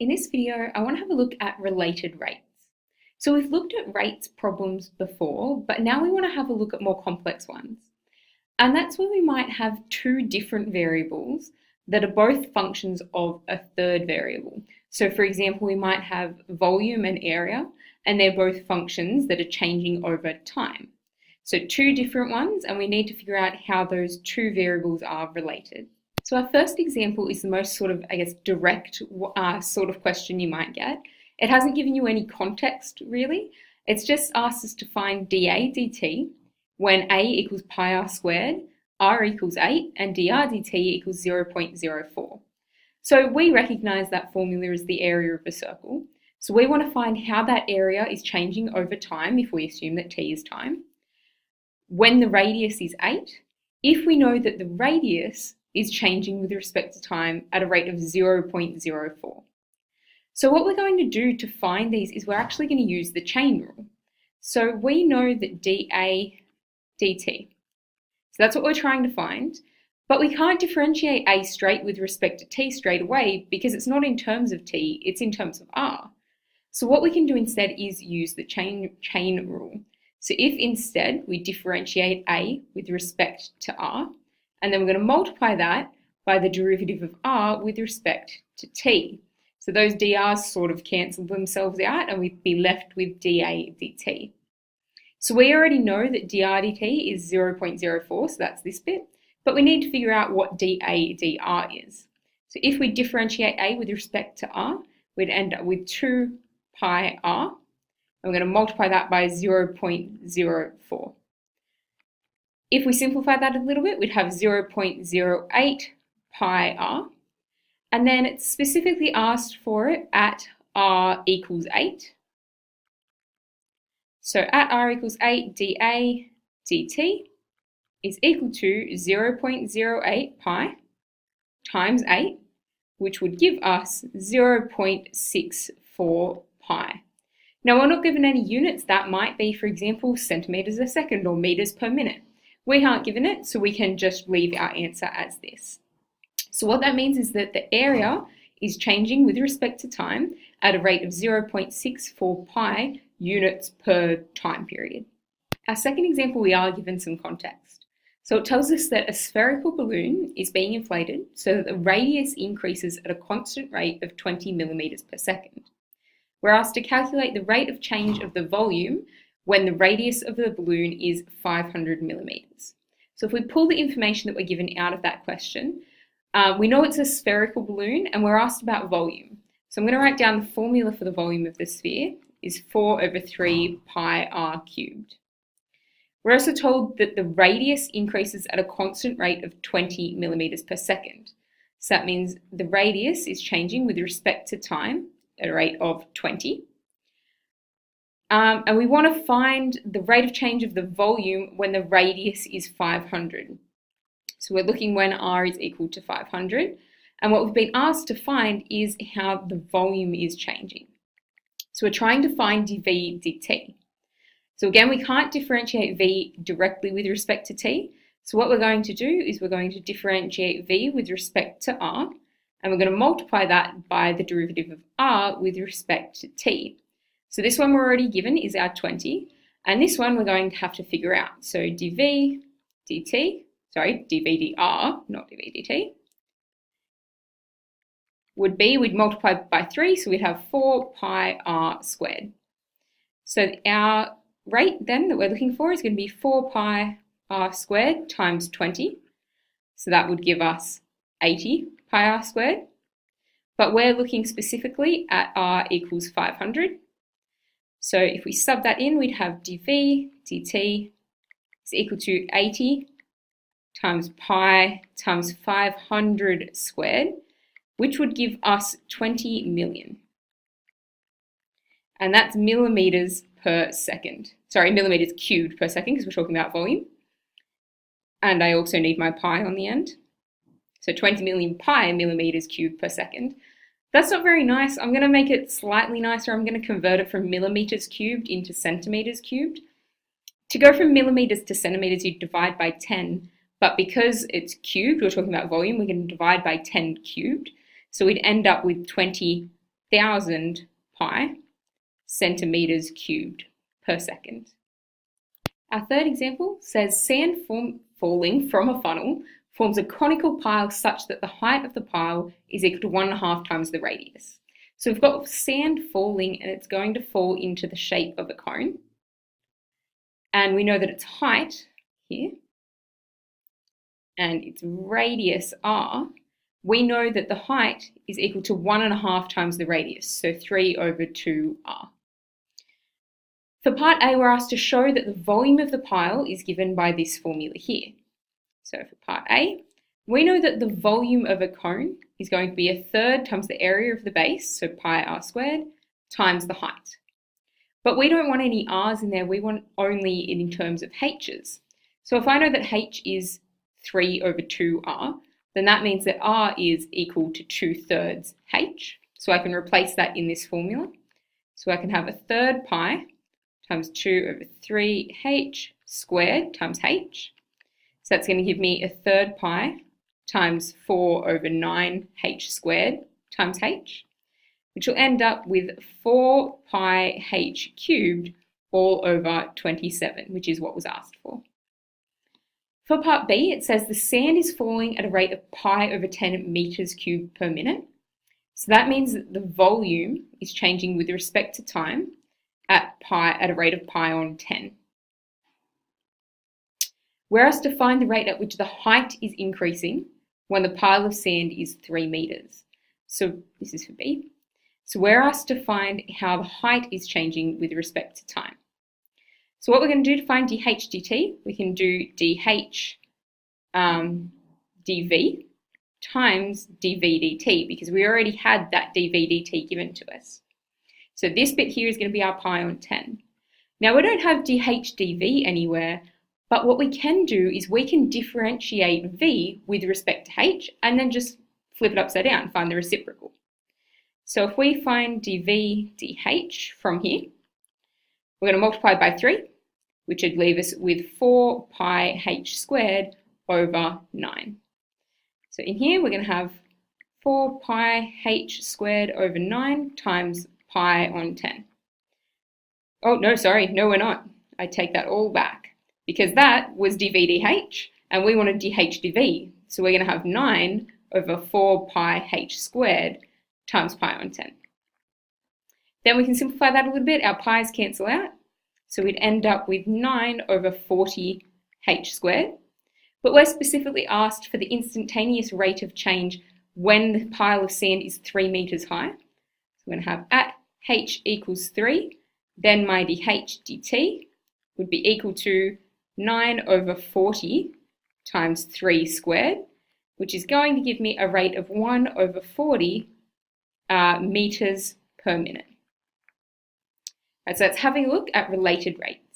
In this video, I want to have a look at related rates. So we've looked at rates problems before, but now we want to have a look at more complex ones. And that's where we might have two different variables that are both functions of a third variable. So for example, we might have volume and area, and they're both functions that are changing over time. So two different ones, and we need to figure out how those two variables are related. So our first example is the most direct sort of question you might get. It hasn't given you any context, really. It's just asked us to find dA dt when a equals pi r squared, r equals 8, and dr dt equals 0.04. So we recognize that formula as the area of a circle. So we want to find how that area is changing over time if we assume that t is time. When the radius is 8, if we know that the radius is changing with respect to time at a rate of 0.04. So what we're going to do to find these is we're actually going to use the chain rule. So we know that dA dt. So that's what we're trying to find, but we can't differentiate a straight with respect to t straight away because it's not in terms of t, it's in terms of r. So what we can do instead is use the chain rule. So if instead we differentiate a with respect to r, and then we're going to multiply that by the derivative of r with respect to t. So those dr's sort of cancel themselves out and we'd be left with dA dt. So we already know that dr dt is 0.04, so that's this bit, but we need to figure out what dA dr is. So if we differentiate a with respect to r, we'd end up with 2 pi r, and we're going to multiply that by 0.04. If we simplify that a little bit, we'd have 0.08 pi r, and then it's specifically asked for it at r equals 8. So at r equals 8, dA dt is equal to 0.08 pi times 8, which would give us 0.64 pi. Now we're not given any units. That might be, for example, centimetres a second or metres per minute. We aren't given it, so we can just leave our answer as this. So what that means is that the area is changing with respect to time at a rate of 0.64 pi units per time period. Our second example, we are given some context. So it tells us that a spherical balloon is being inflated so that the radius increases at a constant rate of 20 millimetres per second. We're asked to calculate the rate of change of the volume when the radius of the balloon is 500 millimetres. So if we pull the information that we're given out of that question, we know it's a spherical balloon and we're asked about volume. So I'm going to write down the formula for the volume of the sphere is 4 over 3 pi r cubed. We're also told that the radius increases at a constant rate of 20 millimetres per second. So that means the radius is changing with respect to time at a rate of 20. And we want to find the rate of change of the volume when the radius is 500. So we're looking when r is equal to 500. And what we've been asked to find is how the volume is changing. So we're trying to find dV dt. So again, we can't differentiate v directly with respect to t. So what we're going to do is we're going to differentiate v with respect to r, and we're going to multiply that by the derivative of r with respect to t. So this one we're already given is our 20, and this one we're going to have to figure out. So dV dt, sorry, dV dr, not dV dt, would be, we'd multiply by 3, so we'd have 4 pi r squared. So our rate then that we're looking for is going to be 4 pi r squared times 20. So that would give us 80 pi r squared. But we're looking specifically at r equals 500. So if we sub that in, we'd have dV dt is equal to 80 times pi times 500 squared, which would give us 20 million. And that's millimetres per second. Sorry, millimetres cubed per second, because we're talking about volume. And I also need my pi on the end. So 20 million pi millimetres cubed per second. That's not very nice. I'm going to make it slightly nicer. I'm going to convert it from millimetres cubed into centimetres cubed. To go from millimetres to centimetres, you divide by 10. But because it's cubed, we're talking about volume, we're going to divide by 10 cubed. So we'd end up with 20 1,000 pi centimeters cubed per second. Our third example says sand falling from a funnel forms a conical pile such that the height of the pile is equal to 1.5 times the radius. So we've got sand falling and it's going to fall into the shape of a cone. And we know that its height here and its radius r, we know that the height is equal to 1.5 times the radius, so 3/2r. For part A, we're asked to show that the volume of the pile is given by this formula here. So for part A, we know that the volume of a cone is going to be 1/3 times the area of the base, so pi r squared, times the height. But we don't want any r's in there, we want only in terms of h's. So if I know that h is 3/2r, then that means that r is equal to 2/3 h. So I can replace that in this formula. So I can have 1/3 pi times 2/3h squared times h. So that's going to give me 1/3 pi times 4/9h squared times h, which will end up with 4 pi h cubed all over 27, which is what was asked for. For part B, it says the sand is falling at a rate of pi/10 meters cubed per minute. So that means that the volume is changing with respect to time at a rate of pi/10. We're asked to find the rate at which the height is increasing when the pile of sand is 3 meters. So this is for B. So we're asked to find how the height is changing with respect to time. So what we're going to do to find dh dt, we can do dh dv times dv dt, because we already had that dv dt given to us. So this bit here is going to be our pi/10. Now we don't have dh dv anywhere, but what we can do is we can differentiate v with respect to h and then just flip it upside down, find the reciprocal. So if we find dv dh from here, we're going to multiply by 3, which would leave us with 4 pi h squared over 9. So in here we're going to have 4 pi h squared over 9 times pi/10. Oh, no, sorry, no we're not. I take that all back, because that was dv dh and we wanted dh dv. So we're going to have 9 over 4 pi h squared times pi/10. Then we can simplify that a little bit. Our pi's cancel out. So we'd end up with 9 over 40 h squared. But we're specifically asked for the instantaneous rate of change when the pile of sand is 3 meters high. So we're going to have at h equals 3, then my dh dt would be equal to 9 over 40 times 3 squared, which is going to give me a rate of 1 over 40 meters per minute. Right, so that's having a look at related rates.